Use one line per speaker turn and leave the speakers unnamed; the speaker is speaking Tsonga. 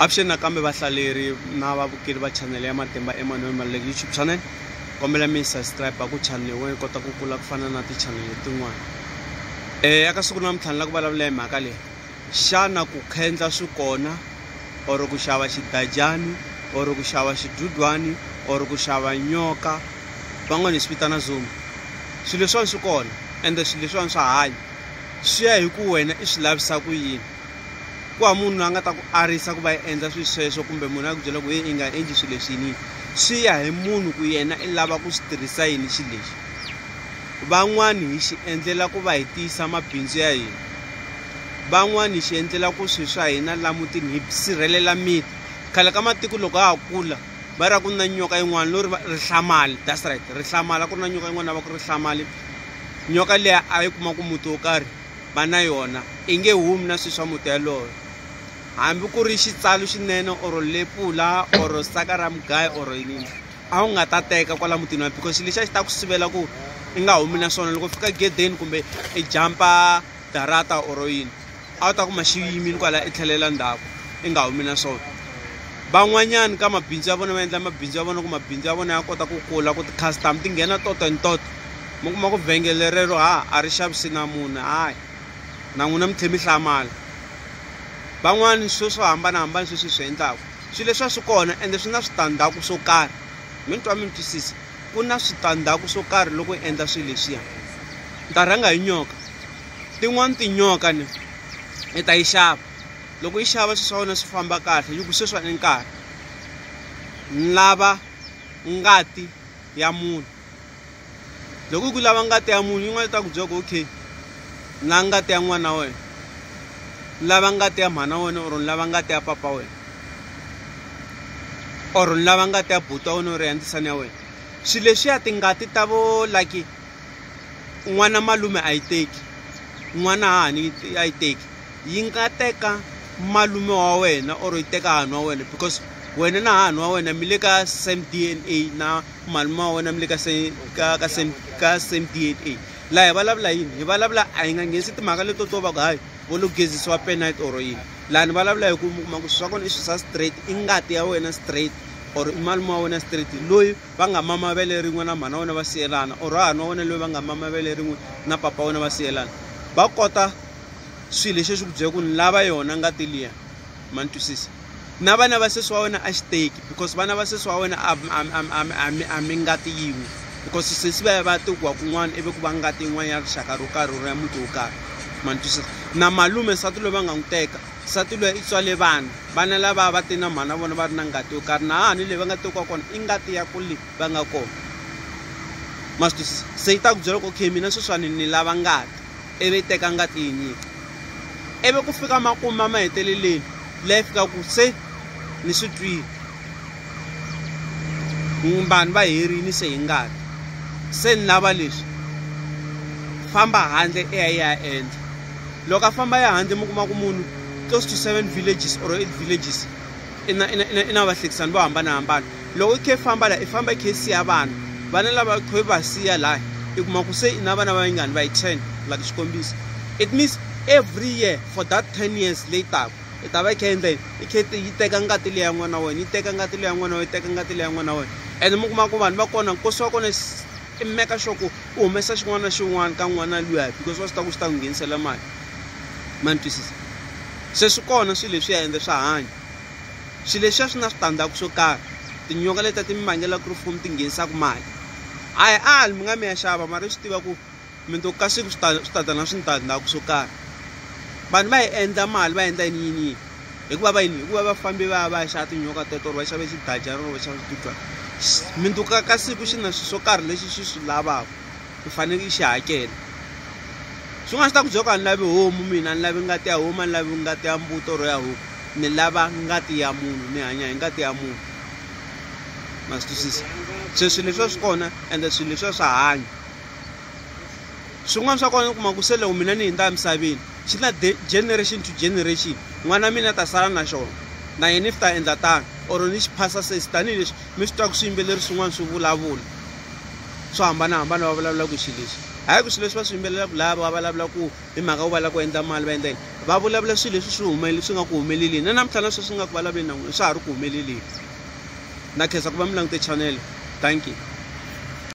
Option nakambe vahlaleri na vavukeli va channel ya Matimba Emmanuel Maluleke YouTube channel. Kombela mi subscribe ku channel we kota ku kula ku fana na ti channel letin'wana. Eka siku namuntlha la ku vulavula hi mhaka leyi. Xana ku khendla swi kona or ku xava xidajani or ku xava xidudwani or ku xava nyoka van'wana swi vitana zoom. Swilo leswi swi kona ende swilo leswi swa hanya. Swi ya hi ku wena I swi lavisa ku yini. Ku ha munhu a nga ta ku arisa ku va endla swilo sweswo kumbe munhu a ku byela ku i nga endli swilo leswi yini. Swi ya hi munhu ku yena I lava ku swi tirhisa yini xilo lexi. Van'wani hi xi endlela ku va hi tiyisa mabindzu ya hina. Van'wani hi xi endlela ku swilo swa hina la mutini hi sirhelela miti. Khale ka matiko loko a ha kula va ra ku na nyoka yin'wana lori rihlamali, that's right, rihlamali ku na nyoka yin'wana va ku rihlamali. Nyoka leya a yi kuma ku muti wo karhi va na yona I nge humi na swilo swa muti yaloyo. Hambi ku ri xitsalo xinene or lepula or saka ra mugayo or yini a wu nga ta teka kwala mutini wa because lexi a xi ta ku sivela ku I nga humi na swona loko fika gedeni kumbe I jumpa darata or yini a wu ta kuma xi yimini kwala I tlhelela ndzhaku I nga humi na swona. Van'wanyani ka mabindzu ya vona va endla mabindzu ya vona ku mabindzu ya vona ya kota ku kula ku ti-custom ti nghena toto and toto. Mo kuma ku vhengele rero a ri xavisi na munhu hayi na n'wina mi tlhe mi hlamala. Van'wani swilo swo hambanahambana sweswi swi endlaku swilo leswi swi kona ende swi na switandzhaku swo karhi. Mi twa mi twisisa ku na switandzhaku swo karhi loko I endla swilo leswiya. Ni ta rhanga hi nyoka. Tin'wani tinyoka ni I ta yi xava loko yi xava swilo swa wena swi famba kahle yi ku sweswi ni nkarhi ni lava ngati ya munhu. Loko yi ku lava ngati ya munhu yin'wana ta ku byela ku okay na ngati ya n'wana wa wena lava ngati ya mhana wena or lava ngati ya papa wena or lava ngati ya buti wa wena or ya ndzisana ya wena. Swilo leswiya tingati ta vo like n'wana malume a yi teki n'wana hahani a yi teki yi nga teka malume wa wena or yi teka hahani wa wena because wena na hahani wa wena mi le ka same DNA na malume wa wena mi le ka same DNA. La hi vulavula yini hi vulavula a hi nga nghenisi timhaka leto to va ku hayi vo lo gezisiwa penite or yini. Laha ni vulavula hi ku kuma ku swa kona I swi swa straight I ngati ya wena straight or I malume wa wena straight loyi va nga mama vele rin'we na mhana wa wena va siyelana or hahani wa wena loyi va nga mama vele rin'we na papa wa wena va siyelana. Va kota swilo leswi swi ku byela ku ni lava yona ngati liya ma ni twisisa. Na vana va sesi wa wena a xi teki because vana va sesi wa wena a mi ngati yin'we because sesi va ya va tekiwa kun'wana ivi ku va ngati yin'wana ya rixaka ro karhi or ya muti wo karhi ma ni twisisa. Na malume nsati loyi va nga n'wi teka nsati loyi I tswale vana lava va te na mhana vona va ri na ngati yo karhi na hahani leyi va nga tekiwa kona I ngati ya ku leyi va nga kona ma swi twisisa. Se yi ta ku byela ku okay mina sweswiwani ni lava ngati ivi yi teka ngati yi nyika ivi ku fika makumu ma maheteleleni leyi fika ku se ni swi twile vanhu va herini se hi ngati se ni lava leswi famba handle ya endla. Loko a famba ya handle mi kuma ku munhu close to 7 villages or 8 villages ina vahlekisani vo hambanahambana. Loko I khe famba laha I famba I khe siya vanhu vana lava khe va siya laha I kuma ku se na vana va yingani va yi 10 like xikombiso. It means every year for that 10 years later I ta va I khe endla I khe yi teka ngati leya n'wana wa wena yi teka ngati leya n'wana wa wena yi teka ngati leya n'wana wa wena. And mi kuma ku vanhu va kona nkosi wa kona I meka sure ku u humesa xin'wana na xin'wana ka n'wana luya because wa swi ta ku swi ta n'wi nghenisela mali ma ni twisisa. Se swi kona swilo leswi ya ende swa hanya. Swilo leswiya swi na switandzhaku swo karhi. Tinyoka leti ti mi vangela ku ri mfumo ti nghenisaka mali a mi nga mi ya xava mara swi tiva ku mundzuku ka siku swi ta ta na switandzhaku swo karhi. Vanhu va yi endla mali va endla yini hikuva va yini hikuva vafambi va ya xava tinyoka teto or va xava xidajana or va xava xidudwana. Mundzuku ka siku xi na swilo swo karhi leswi xi swi lavaka u fanele I xi hakela. Swin'wana swi ta ku byela ku a ni lavi homu mina a ni lavi ngati ya homu a ni lavi ngati ya mbuti or ya huku ni lava ngati ya munhu ni hanya hi ngati ya munhu ma swi twisisa. Se swilo leswiya swi kona ende swilo leswiya swa hanya. Swin'wana swa kona u kuma ku se loko mina ni hundza emisaveni xi na generation to generation n'wana mina ta sala na xona na yena if ta endla tani or ni xi phasa sesi tanihileswi mi swi twa ku swiyimbeleri swin'wana swi vulavula swo hambanahambana va vulavula ku xilo lexi hayi ku swilo leswi va swi yimbelelaka laha va vulavula ku hi mhaka ku va lava ku endla mali va endla yini va vulavula swilo leswi swi nga ku humelelini na namuntlha sweswi swi nga ku vulavuleni na n'wina swa ha ri ku humeleleni na khensa ku va mi langute channel. Thank you.